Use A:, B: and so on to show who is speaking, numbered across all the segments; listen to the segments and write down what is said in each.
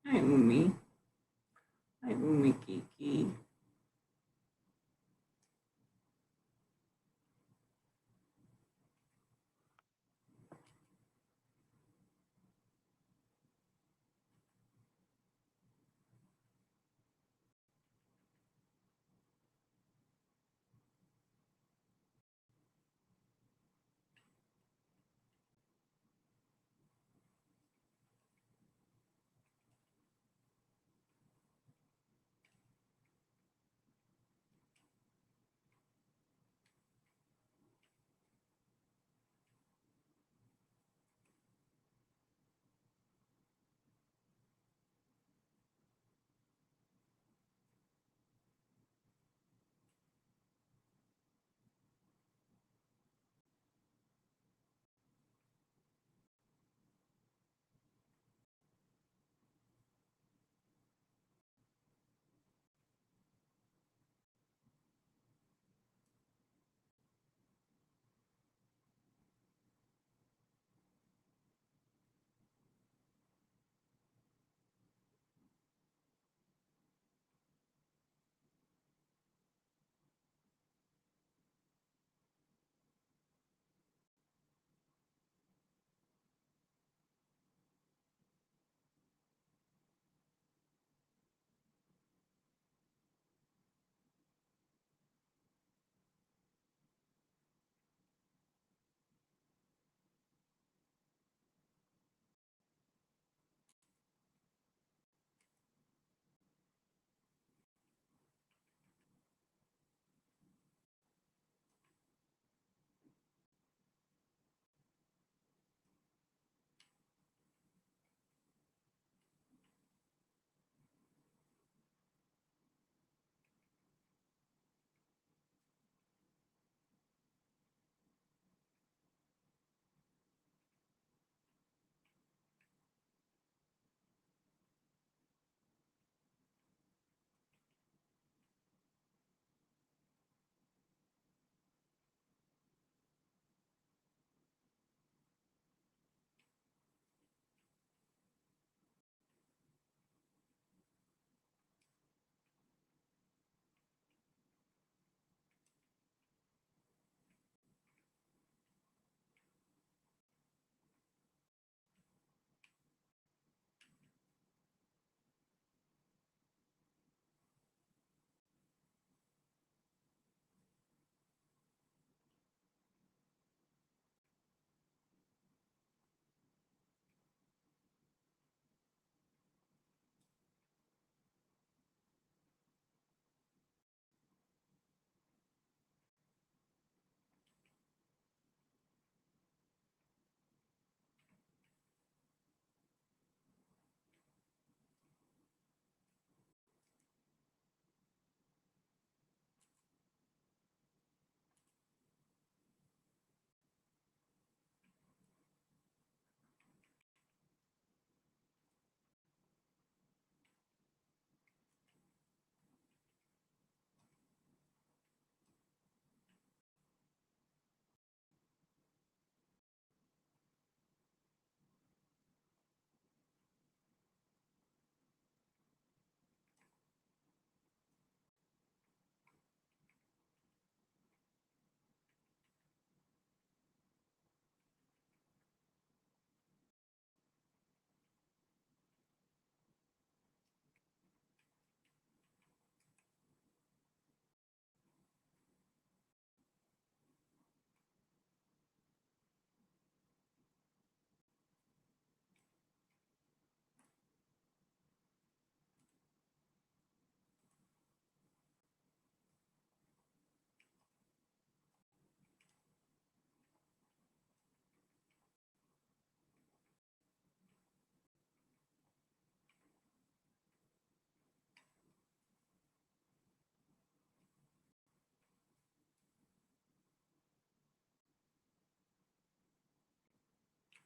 A: Hi, Umi. Hi, Umi Kiki.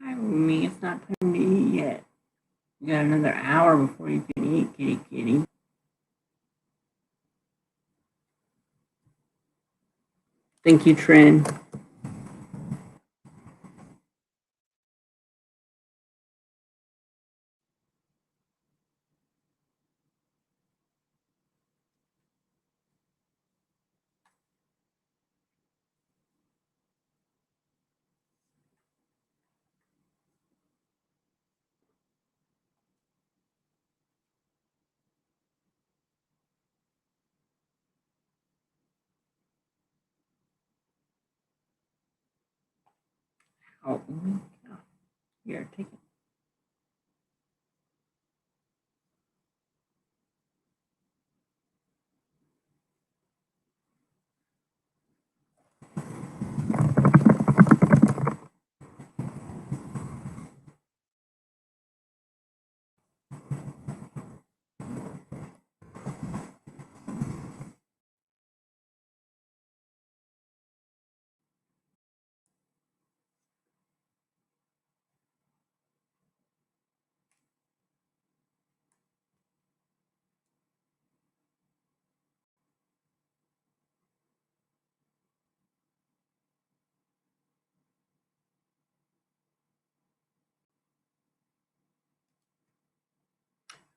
A: Hi, Umi. It's not time to eat yet. You got another hour before you can eat, kitty kitty. Thank you, Trin. Oh, here, take it.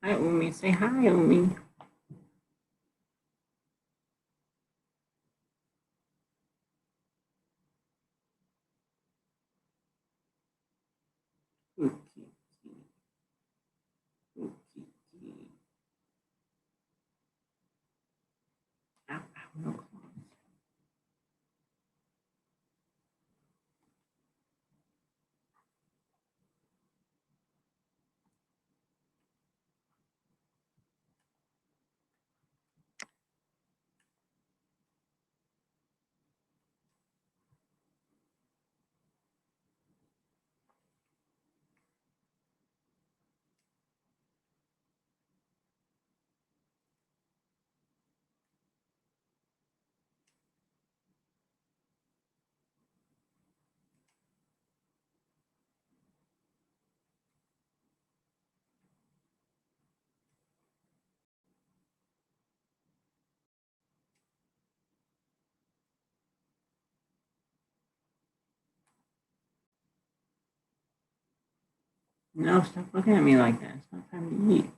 A: Hi, Umi. Say hi, Umi. Cookie. Cookie. Ow, ow, no claws. No, stop looking at me like that. It's not time to eat.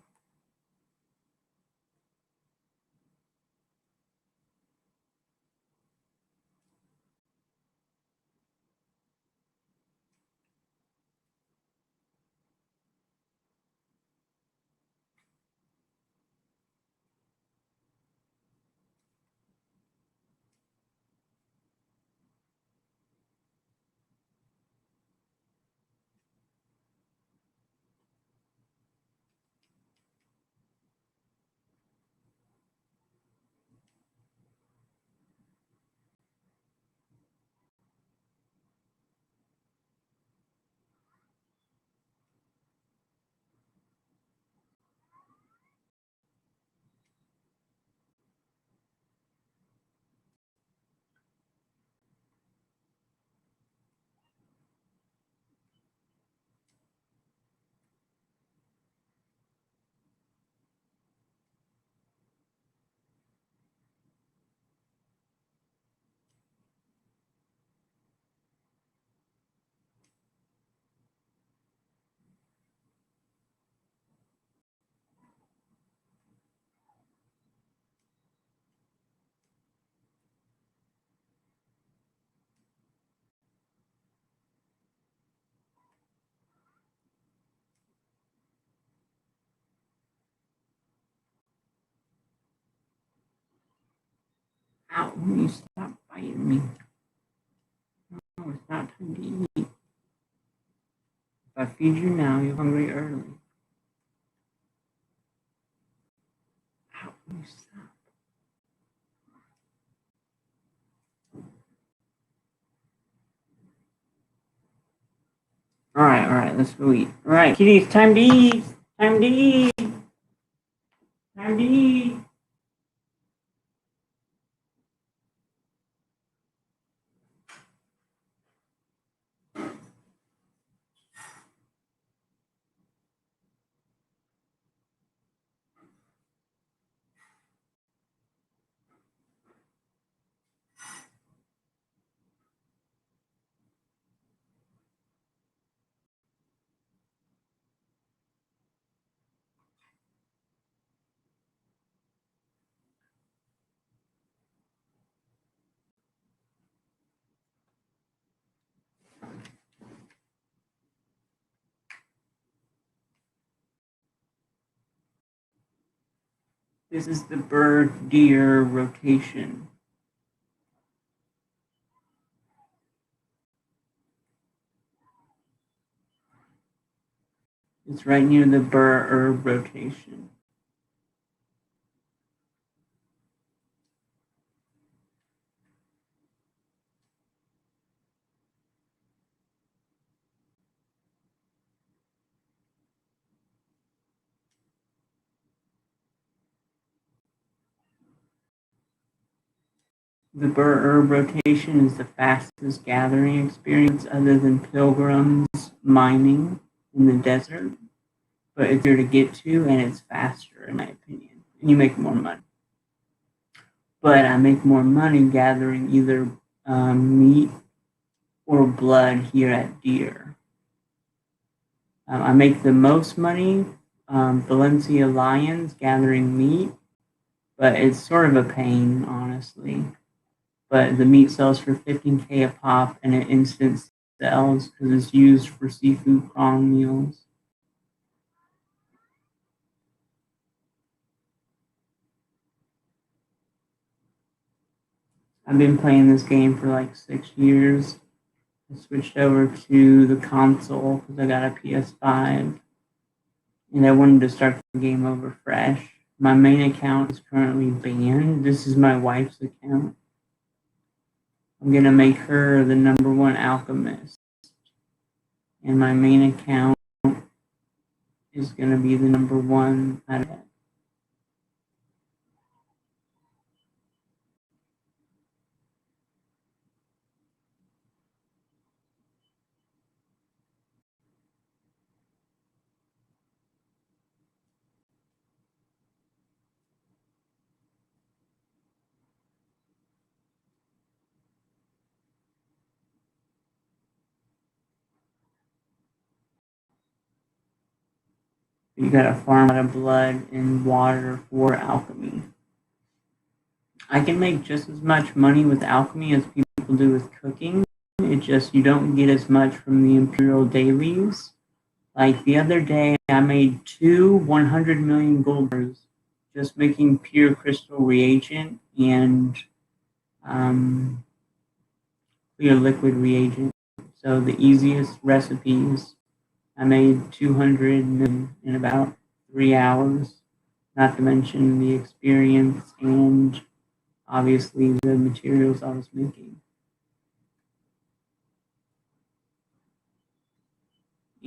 A: Ow, Umi, stop biting me. No, it's not time to eat. If I feed you now, you're hungry early. Ow, Umi, stop. All right, let's go eat. All right, kitties, time to eat. Time to eat. Time to eat. This is the bird deer rotation. It's right near the burr herb rotation. The burr herb rotation is the fastest gathering experience other than pilgrims mining in the desert, but it's easier to get to and it's faster, in my opinion. And you make more money. But I make more money gathering either meat or blood here at Deer. I make the most money, Valencia Lions, gathering meat, but it's sort of a pain, honestly. But the meat sells for 15K a pop, and it instant sells because it's used for seafood prawn meals. I've been playing this game for like 6 years. I switched over to the console because I got a PS5, and I wanted to start the game over fresh. My main account is currently banned. This is my wife's account. I'm gonna make her the #1 alchemist, and my main account is gonna be the #1 out of that. You gotta farm out of blood and water for alchemy. I can make just as much money with alchemy as people do with cooking. It just you don't get as much from the imperial dailies. Like the other day, I made 100 million gold bars just making pure crystal reagent and clear liquid reagent. So the easiest recipes, I made 200 million in about 3 hours. Not to mention the experience and obviously the materials I was making.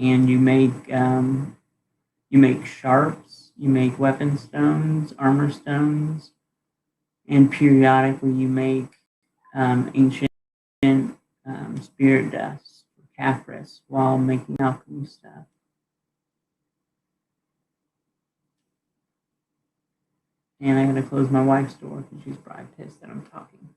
A: And you make sharps, you make weapon stones, armor stones, and periodically you make ancient spirit dust, Caphras, while making alchemy stuff. And I gotta close my wife's door because she's probably pissed that I'm talking.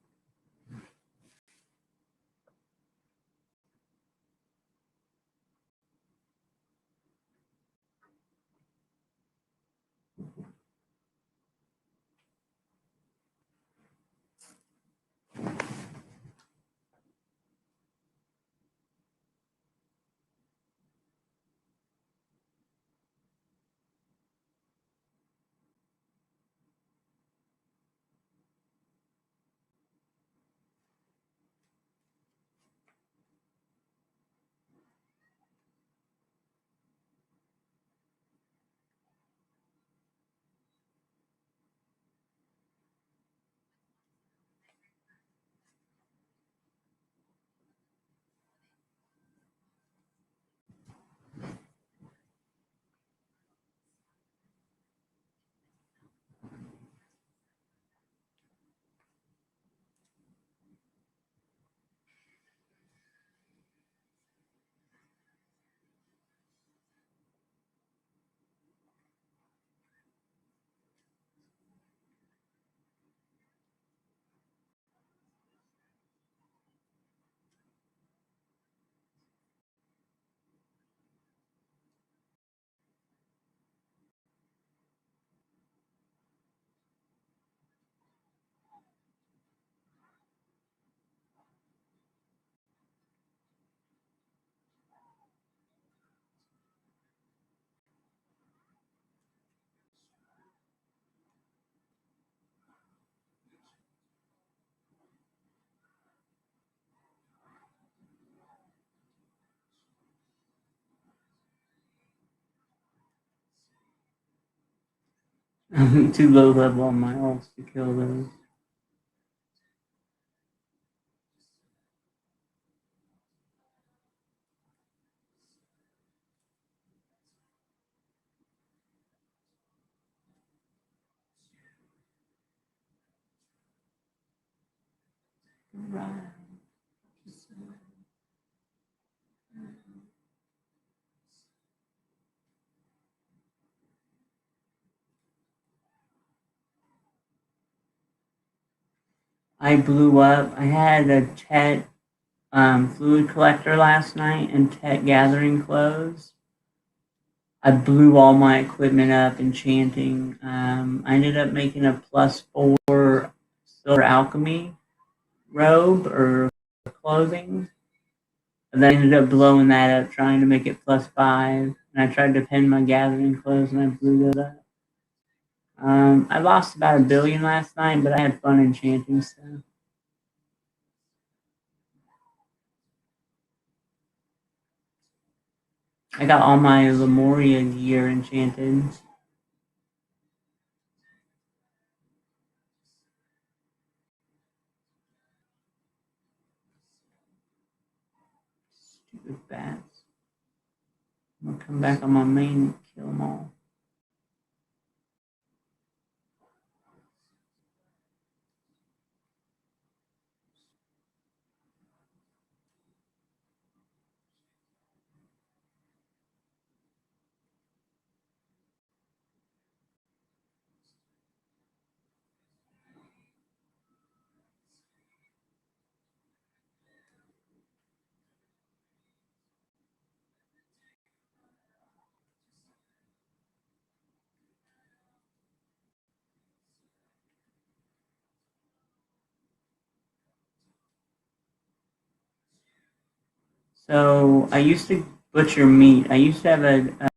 A: I'm too low level on my ults to kill those. Right. I blew up. I had a Tet fluid collector last night and Tet gathering clothes. I blew all my equipment up enchanting. I ended up making a +4 silver alchemy robe or clothing. And then I ended up blowing that up trying to make it +5. And I tried to pin my gathering clothes and I blew those up. I lost about 1 billion last night, but I had fun enchanting stuff. I got all my Lemuria gear enchanted. Stupid bats. I'm gonna come back on my main and kill them all. So I used to butcher meat. I used to have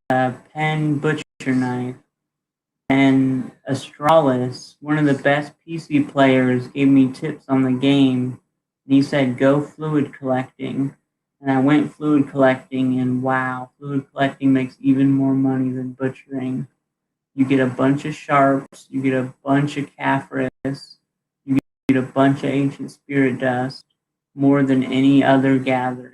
A: a pen butcher knife. And Astralis, one of the best PC players, gave me tips on the game. And he said, go fluid collecting. And I went fluid collecting, and wow, fluid collecting makes even more money than butchering. You get a bunch of sharps, you get a bunch of Caphras, you get a bunch of ancient spirit dust, more than any other gathering.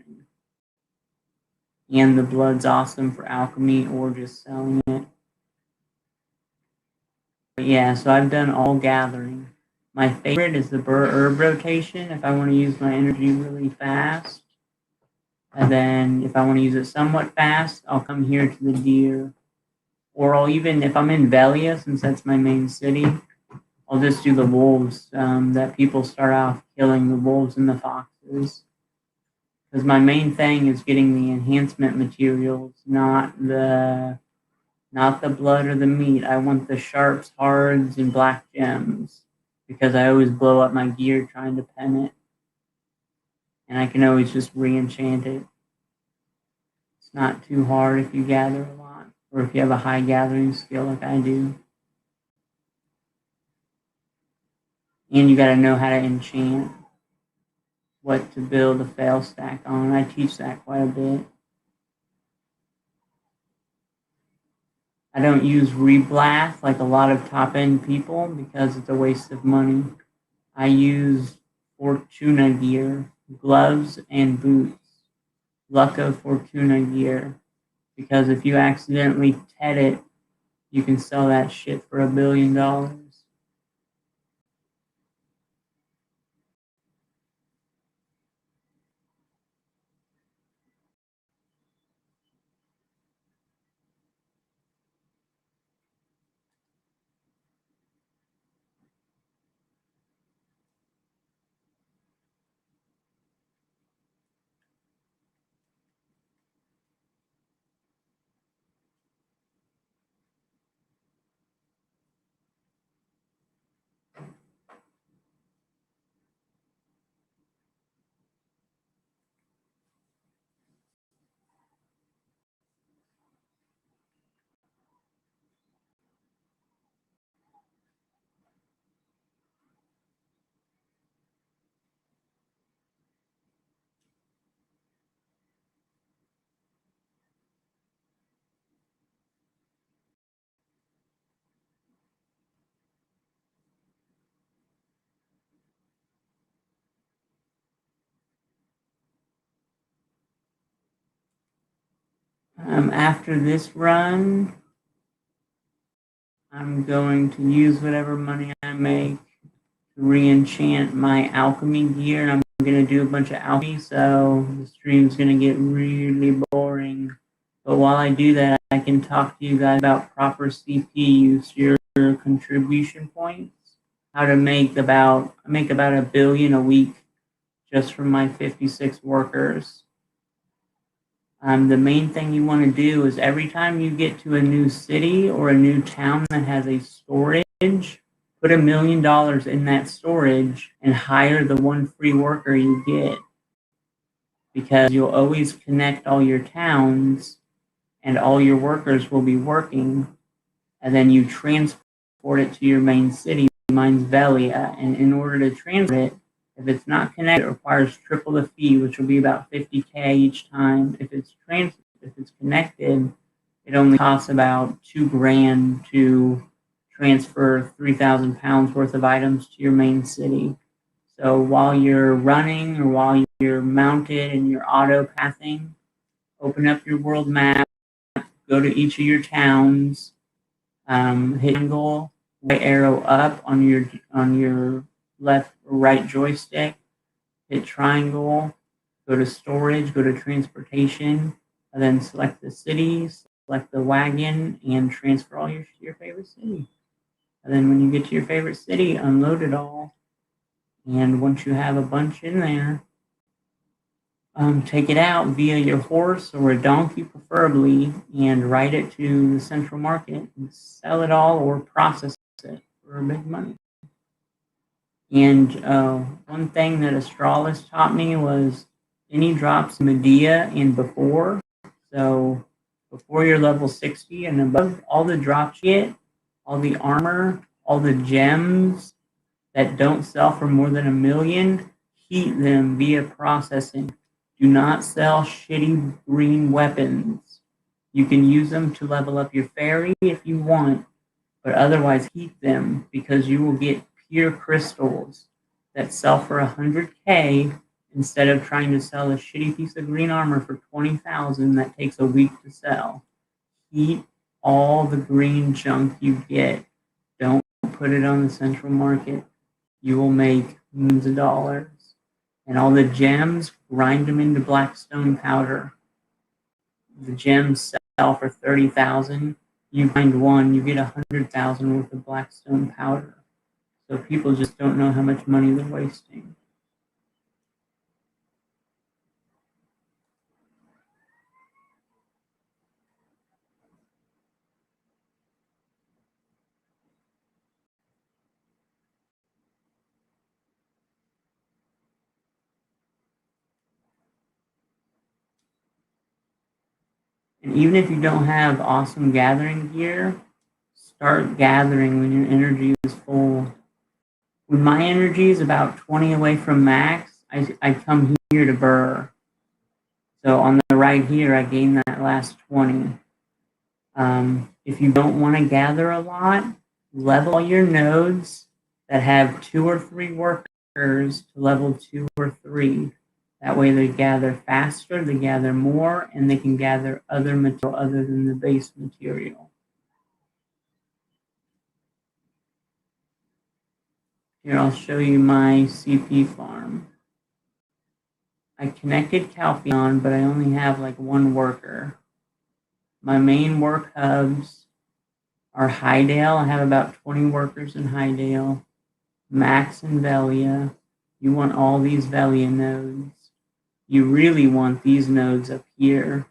A: And the blood's awesome for alchemy or just selling it. But yeah, so I've done all gathering. My favorite is the Burr Herb rotation if I want to use my energy really fast. And then if I want to use it somewhat fast, I'll come here to the deer. Or I'll even, if I'm in Velia, since that's my main city, I'll just do the wolves that people start off killing, the wolves and the foxes. Because my main thing is getting the enhancement materials, not the blood or the meat. I want the sharps, hards, and black gems because I always blow up my gear trying to pen it. And I can always just re-enchant it. It's not too hard if you gather a lot or if you have a high gathering skill like I do. And you got to know how to enchant, what to build a fail stack on. I teach that quite a bit. I don't use reblast like a lot of top end people because it's a waste of money. I use Fortuna gear, gloves, and boots. Lucca Fortuna gear. Because if you accidentally TED it, you can sell that shit for $1 billion. After this run, I'm going to use whatever money I make to re-enchant my alchemy gear, and I'm going to do a bunch of alchemy, so the stream's going to get really boring. But while I do that, I can talk to you guys about proper CP use, your contribution points, how to make about $1 billion a week just from my 56 workers. The main thing you want to do is every time you get to a new city or a new town that has a storage, put $1 million in that storage and hire the one free worker you get, because you'll always connect all your towns and all your workers will be working, and then you transport it to your main city. Mine's Velia, and in order to transport it, if it's not connected, it requires triple the fee, which will be about $50K each time. If it's connected, it only costs about $2,000 to transfer 3,000 pounds worth of items to your main city. So while you're running or while you're mounted and you're auto pathing, open up your world map, go to each of your towns, hit angle, right arrow up on your left or right joystick, hit triangle, go to storage, go to transportation, and then select the city, select the wagon, and transfer all to your favorite city. And then when you get to your favorite city, unload it all. And once you have a bunch in there, take it out via your horse or a donkey preferably, and ride it to the central market and sell it all or process it for big money. And one thing that Astralis taught me was any drops in Medea and before. So before you're level 60 and above, all the drops you get, all the armor, all the gems that don't sell for more than $1 million, heat them via processing. Do not sell shitty green weapons. You can use them to level up your fairy if you want, but otherwise heat them, because you will get pure crystals that sell for $100K instead of trying to sell a shitty piece of green armor for $20,000 that takes a week to sell. Heat all the green junk you get. Don't put it on the central market. You will make millions of dollars. And all the gems, grind them into blackstone powder. The gems sell for $30,000. You find one, you get $100,000 worth of blackstone powder. So people just don't know how much money they're wasting. And even if you don't have awesome gathering gear, start gathering when your energy is full. When my energy is about 20 away from max, I come here to burr. So on the right here, I gain that last 20. If you don't want to gather a lot, level all your nodes that have 2 or 3 workers to level 2 or 3. That way they gather faster, they gather more, and they can gather other material other than the base material. Here, I'll show you my CP farm. I connected Calpheon, but I only have like 1 worker. My main work hubs are Hydale. I have about 20 workers in Hydale. Max and Velia. You want all these Velia nodes. You really want these nodes up here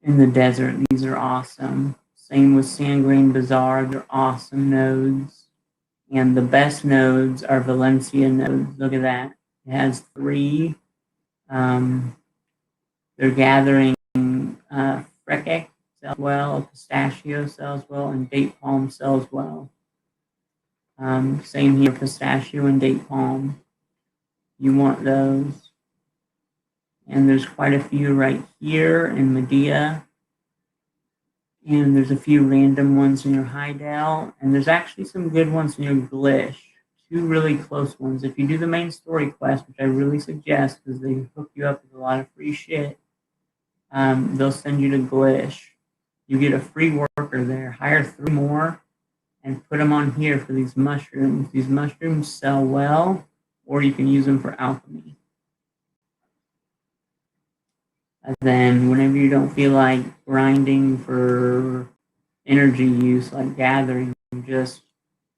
A: in the desert. These are awesome. Same with Sandgrain Bazaar. They're awesome nodes. And the best nodes are Valencia nodes. Look at that. It has 3. They're gathering Frekek sells well, Pistachio sells well, and Date Palm sells well. Same here, Pistachio and Date Palm. You want those. And there's quite a few right here in Medea. And there's a few random ones in your Hydale. And there's actually some good ones in your Glish. 2 really close ones. If you do the main story quest, which I really suggest because they hook you up with a lot of free shit, they'll send you to Glish. You get a free worker there. Hire 3 more and put them on here for these mushrooms. These mushrooms sell well, or you can use them for alchemy. And then whenever you don't feel like grinding for energy use, like gathering, just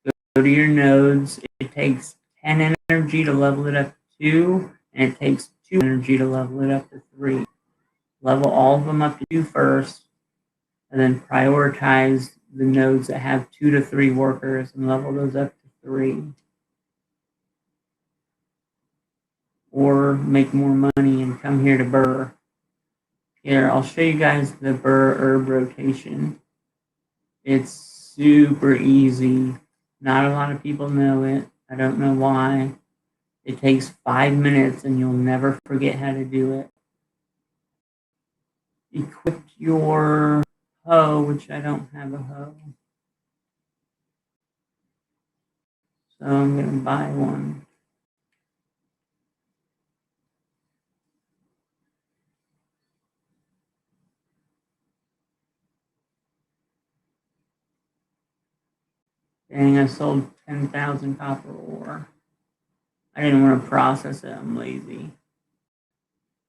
A: go to your nodes. It takes 10 energy to level it up to 2, and it takes 2 energy to level it up to 3. Level all of them up to 2 first, and then prioritize the nodes that have 2 to 3 workers and level those up to 3. Or make more money and come here to Burr. Here, I'll show you guys the Burr herb rotation. It's super easy. Not a lot of people know it. I don't know why. It takes 5 minutes and you'll never forget how to do it. Equip your hoe, which I don't have a hoe. So I'm going to buy one. Dang, I sold 10,000 copper ore. I didn't want to process it. I'm lazy.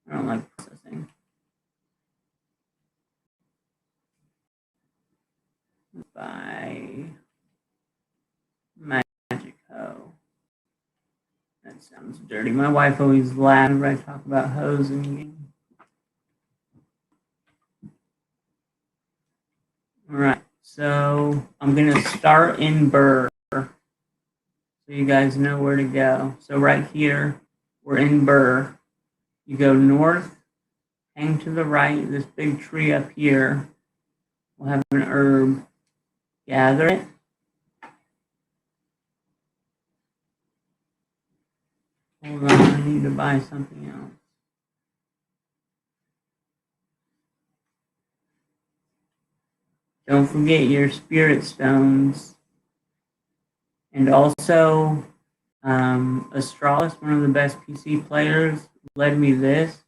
A: I don't like processing. Buy magic hoe. That sounds dirty. My wife always laughs whenever I talk about hoes in the game. Alright, so I'm going to start in Burr so you guys know where to go. So right here, we're in Burr. You go north, hang to the right, this big tree up here will have an herb. Gather it. Hold on, I need to buy something else. Don't forget your spirit stones. And also, Astralis, one of the best PC players, led me this.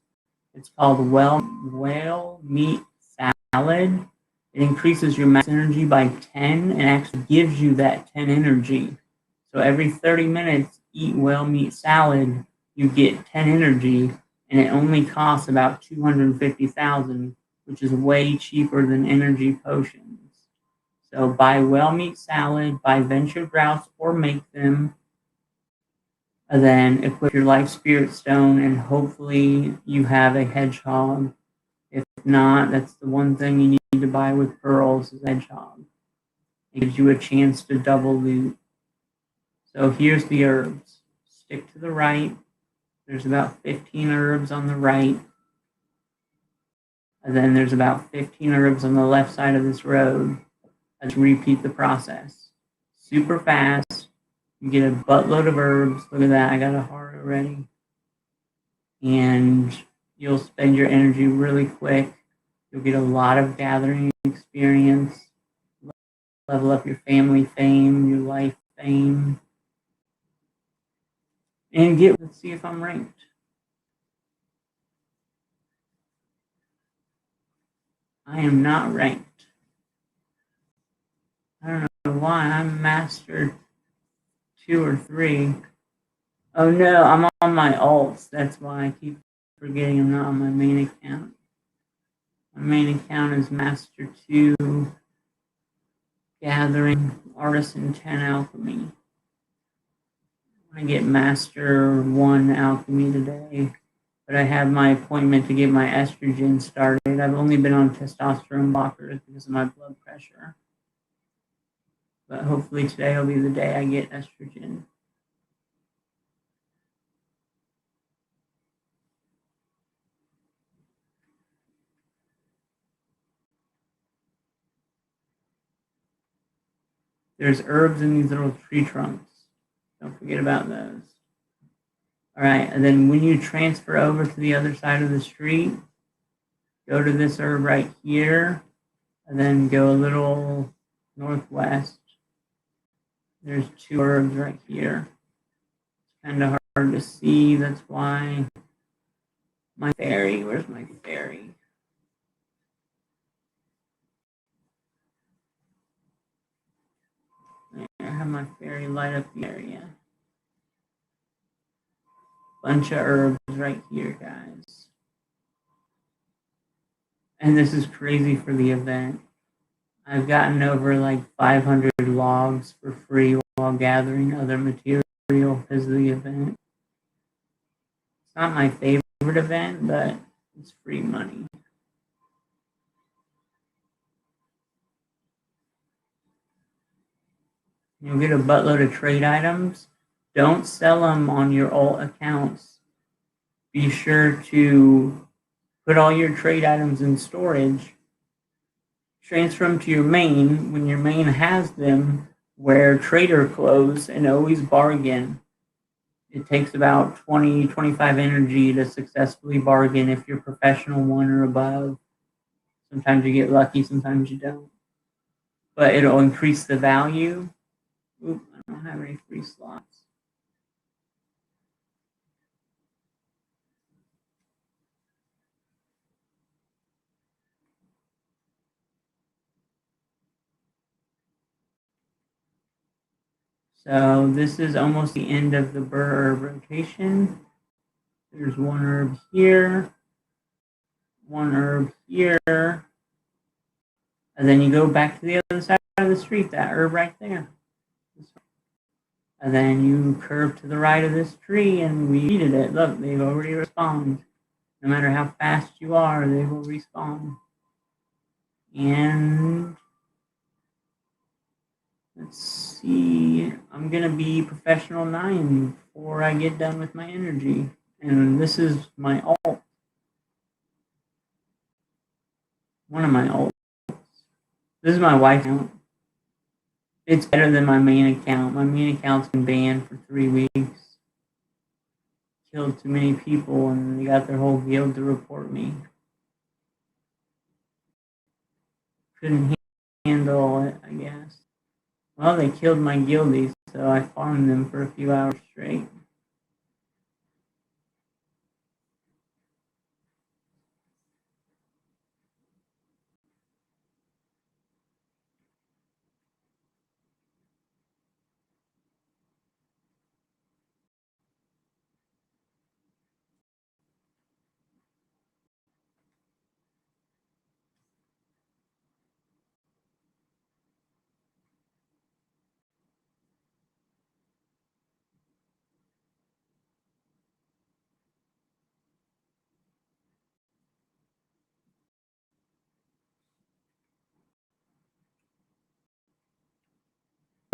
A: It's called Whale Meat Salad. It increases your max energy by 10 and actually gives you that 10 energy. So every 30 minutes, eat whale meat salad, you get 10 energy, and it only costs about 250,000, which is way cheaper than energy potions. So buy whale meat salad, buy venture grouse, or make them, and then equip your life spirit stone, and hopefully you have a hedgehog. If not, that's the one thing you need to buy with pearls is hedgehog. It gives you a chance to double loot. So here's the herbs. Stick to the right. There's about 15 herbs on the right. And then there's about 15 herbs on the left side of this road. Let's repeat the process. Super fast. You get a buttload of herbs. Look at that. I got a heart already. And you'll spend your energy really quick. You'll get a lot of gathering experience. Level up your family fame, your life fame. And let's see if I'm ranked. I am not ranked. I don't know why. I'm master 2 or 3. Oh no, I'm on my alts. That's why I keep forgetting I'm not on my main account. My main account is master 2, gathering, artisan 10 alchemy. I'm going to get master 1 alchemy today. But I have my appointment to get my estrogen started. I've only been on testosterone blockers because of my blood pressure. But hopefully today will be the day I get estrogen. There's herbs in these little tree trunks. Don't forget about those. All right, and then when you transfer over to the other side of the street, go to this herb right here, and then go a little northwest. There's 2 herbs right here. It's kind of hard to see. That's why my fairy, where's my fairy? my fairy light up the area. Bunch of herbs right here, guys. And this is crazy for the event. I've gotten over like 500 logs for free while gathering other material because of the event. It's not my favorite event, but it's free money. You'll get a buttload of trade items. Don't sell them on your alt accounts. Be sure to put all your trade items in storage. Transfer them to your main when your main has them. Wear trader clothes and always bargain. It takes about 20-25 energy to successfully bargain if you're professional 1 or above. Sometimes you get lucky, sometimes you don't. But it'll increase the value. Oop, I don't have any free slots. So this is almost the end of the burr herb rotation. There's 1 herb here, 1 herb here, and then you go back to the other side of the street, that herb right there. And then you curve to the right of this tree and we weeded it. Look, they've already respawned. No matter how fast you are, they will respawn. And let's see, I'm going to be professional 9 before I get done with my energy. And this is my alt. One of my alts. This is my wife's account. It's better than my main account. My main account's been banned for 3 weeks. Killed too many people and they got their whole guild to report me. Couldn't handle it, I guess. Well, they killed my guildies, so I farmed them for a few hours straight.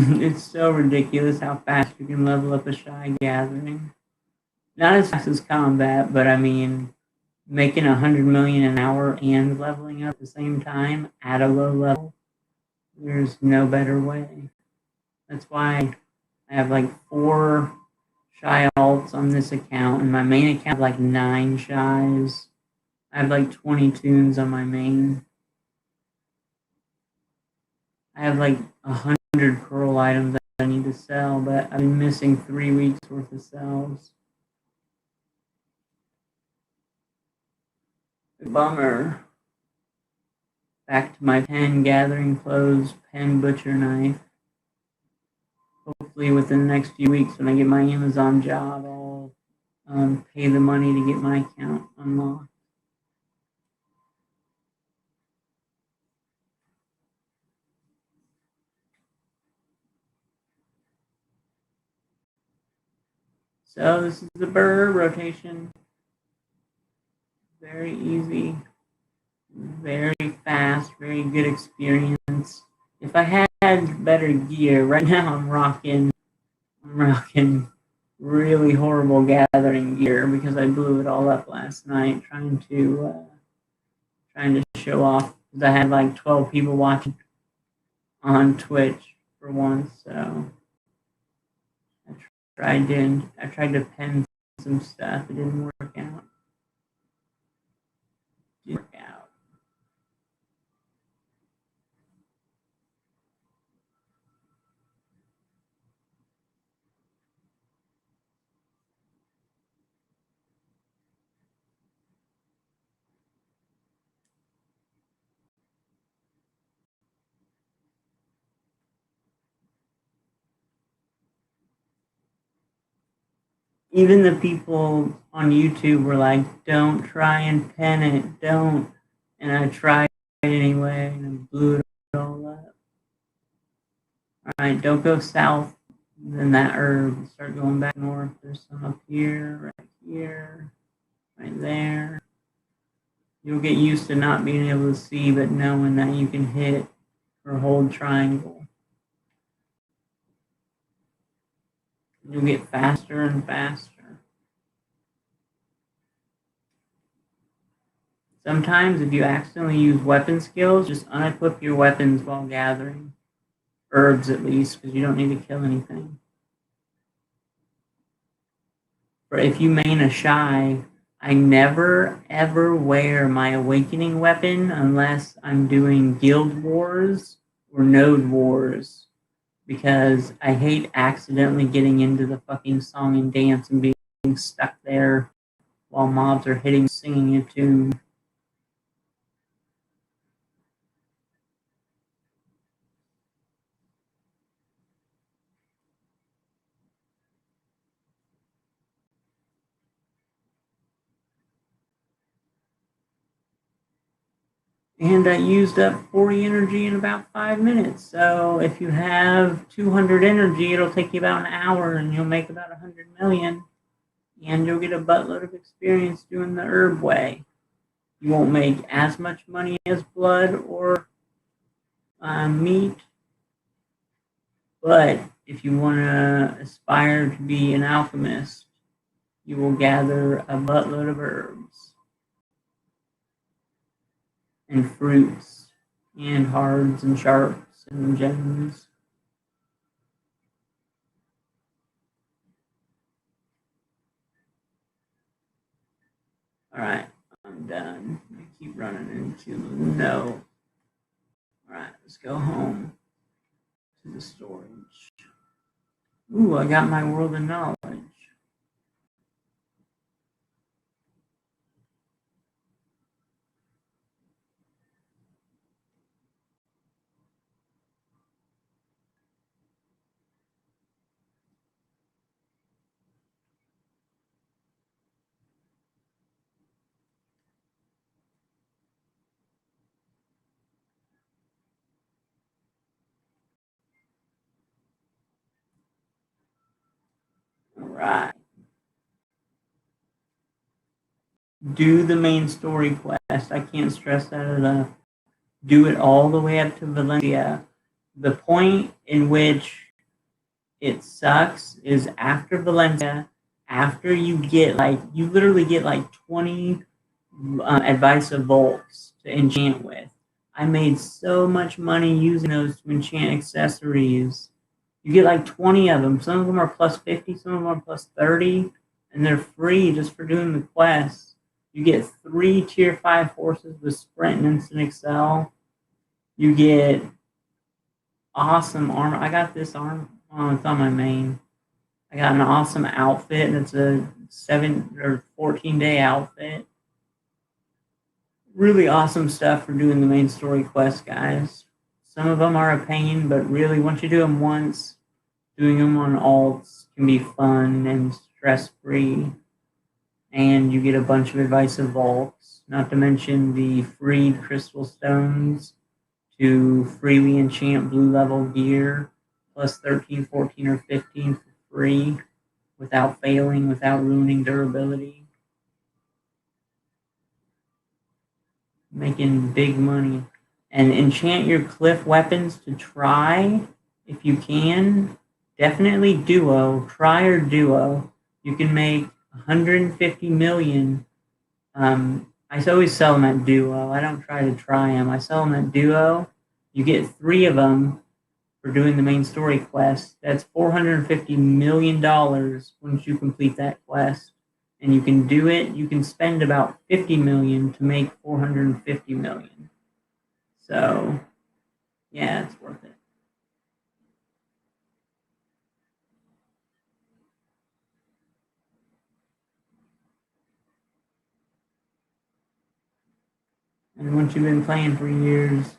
A: It's so ridiculous how fast you can level up a shy gathering. Not as fast as combat, but I mean, making 100 million an hour and leveling up at the same time at a low level, there's no better way. That's why I have like 4 shy alts on this account, and my main account has like 9 shies. I have like 20 tunes on my main. I have like 100 pearl items that I need to sell, but I've been missing 3 weeks worth of sales. Bummer. Back to my pen gathering clothes, pen butcher knife. Hopefully within the next few weeks when I get my Amazon job, I'll pay the money to get my account unlocked. So this is the burr rotation. Very easy, very fast, very good experience. If I had better gear, right now I'm rocking really horrible gathering gear because I blew it all up last night trying to show off because I had like 12 people watching on Twitch for once, so I tried to pen some stuff. It didn't work out. Even the people on YouTube were like, don't try and pen it, don't. And I tried it anyway, and I blew it all up. Alright, don't go south than that herb. Start going back north. There's some up here, right there. You'll get used to not being able to see, but knowing that you can hit or hold triangle. You'll get faster and faster. Sometimes if you accidentally use weapon skills, just unequip your weapons while gathering. Herbs at least, because you don't need to kill anything. But if you main a shy, I never ever wear my awakening weapon unless I'm doing guild wars or node wars, because I hate accidentally getting into the fucking song and dance and being stuck there while mobs are singing a tune. And I used up 40 energy in about 5 minutes. So if you have 200 energy, it'll take you about an hour and you'll make about 100 million. And you'll get a buttload of experience doing the herb way. You won't make as much money as blood or meat. But if you want to aspire to be an alchemist, you will gather a buttload of herbs and fruits and hards and sharps and gems. Alright, I'm done. I keep running into no. Alright, let's go home to the storage. Ooh, I got my world of knowledge. Alright. Do the main story quest. I can't stress that enough. Do it all the way up to Valencia. The point in which it sucks is after Valencia, after you get you literally get 20 advice of Volks to enchant with. I made so much money using those to enchant accessories. You get 20 of them. Some of them are plus 50, some of them are plus 30, and they're free just for doing the quest. You get 3 tier 5 horses with sprint and instant excel. You get awesome armor. I got this armor. Oh, it's on my main. I got an awesome outfit, and it's a 7 or 14-day outfit. Really awesome stuff for doing the main story quest, guys. Some of them are a pain, but really, once you do them once, doing them on alts can be fun and stress-free. And you get a bunch of advice of vaults, not to mention the free crystal stones to freely enchant blue level gear, plus 13, 14, or 15 for free, without failing, without ruining durability. Making big money. And enchant your cliff weapons to try, if you can. Definitely duo, try or duo. You can make 150 million. I always sell them at duo. I don't try to try them. I sell them at duo. You get 3 of them for doing the main story quest. That's $450 million once you complete that quest. And you can do it. You can spend about 50 million to make 450 million. So, yeah, it's worth it. And once you've been playing for years,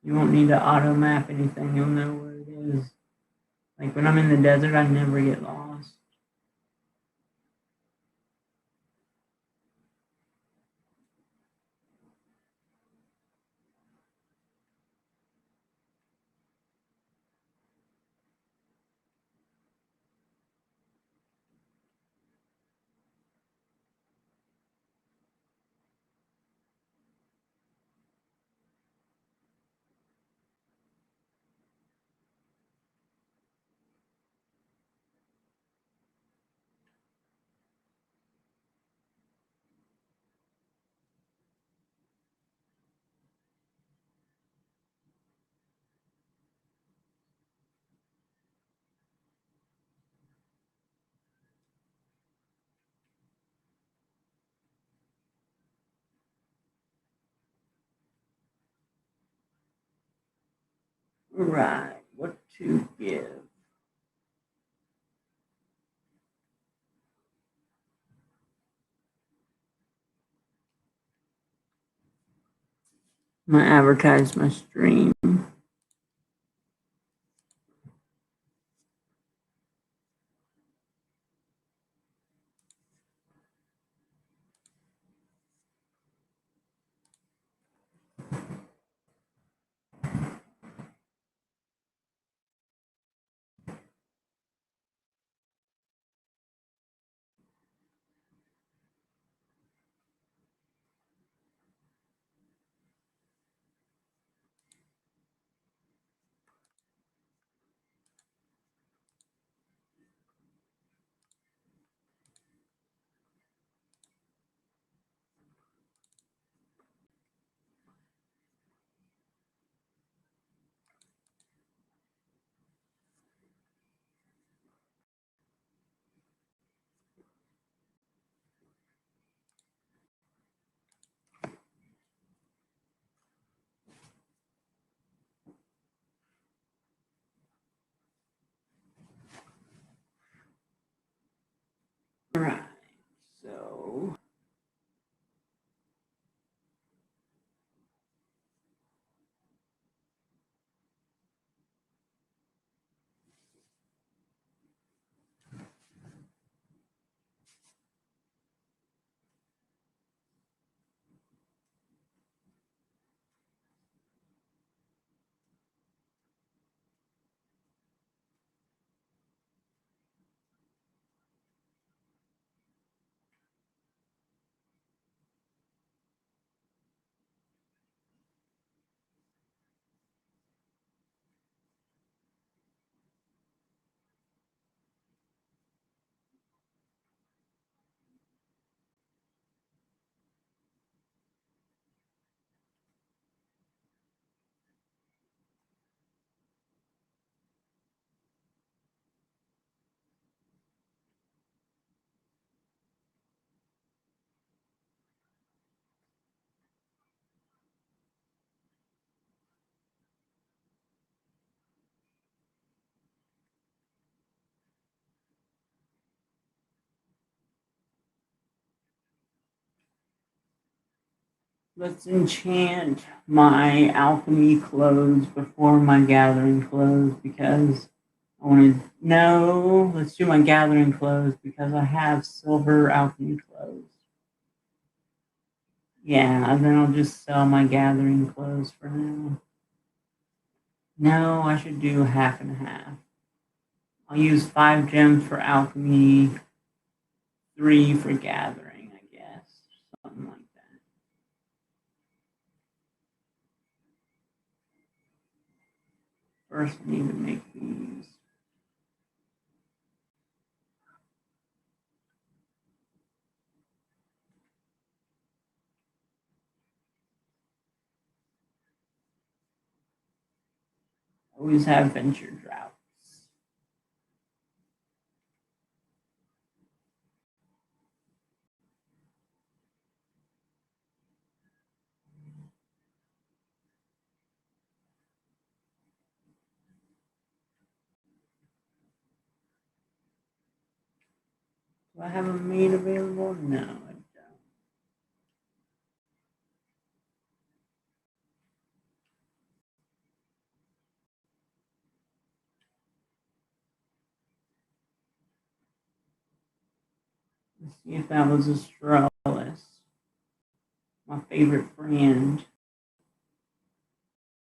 A: you won't need to auto map anything. You'll know where it is. Like when I'm in the desert, I never get lost. Right, what to give? I'm gonna advertise my stream. Right, so let's enchant my alchemy clothes before my gathering clothes because I want to. No, let's do my gathering clothes because I have silver alchemy clothes. Yeah, and then I'll just sell my gathering clothes for now. No, I should do half and half. I'll use 5 gems for alchemy, 3 for gathering, I guess. Something like that. First, I need to make these. Always have venture droughts. Do I have a maid available? No, I don't. Let's see if that was Astralis. My favorite brand.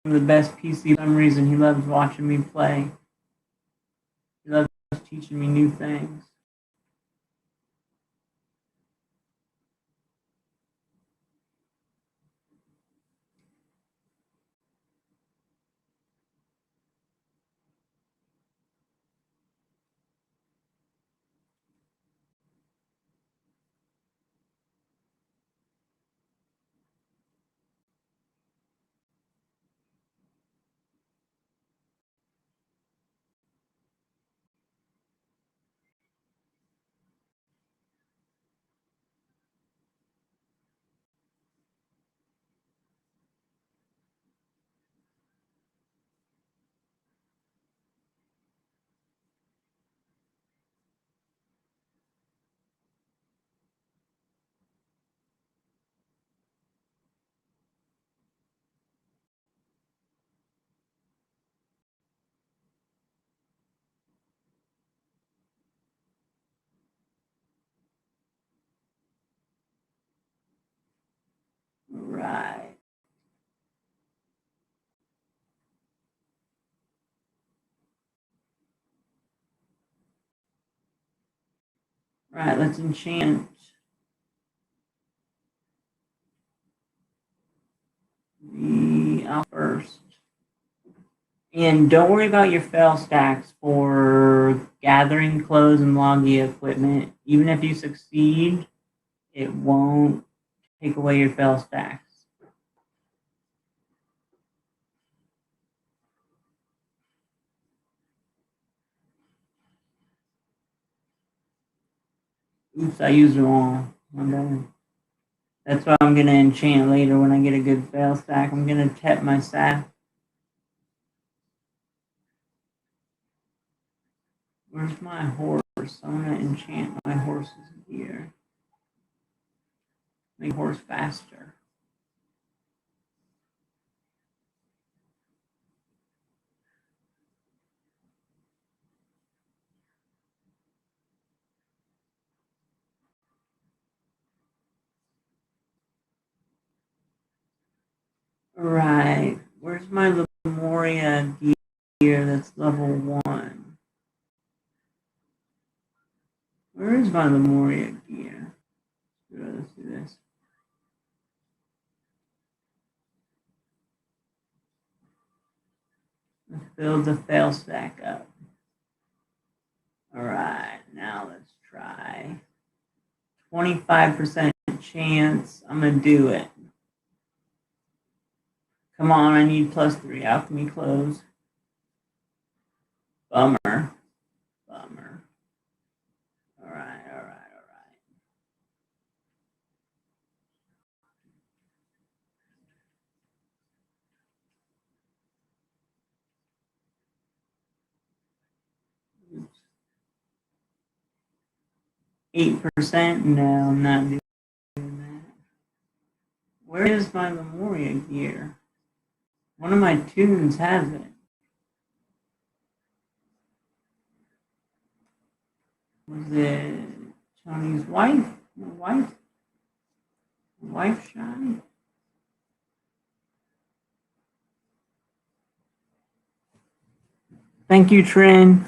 A: One of the best PC. For some reason, he loves watching me play. He loves teaching me new things. Right, let's enchant the first. And don't worry about your fail stacks for gathering clothes and logia equipment. Even if you succeed, it won't take away your fail stacks. Oops, I used them all. My bad. That's what I'm going to enchant later when I get a good fail stack. I'm going to tap my staff. Where's my horse? I'm going to enchant my horse's gear. Make horse faster. Right. Where's my Lemuria gear that's level 1? Where is my Lemuria gear? Let's do this. Let's build the fail stack up. Alright, now let's try. 25% chance. I'm going to do it. Come on, I need +3 alchemy clothes. Bummer. Bummer. Alright. 8%? No, I'm not doing that. Where is my Lemuria gear? One of my tunes has it. Was it Tony's wife? Wife shy? Thank you, Trin.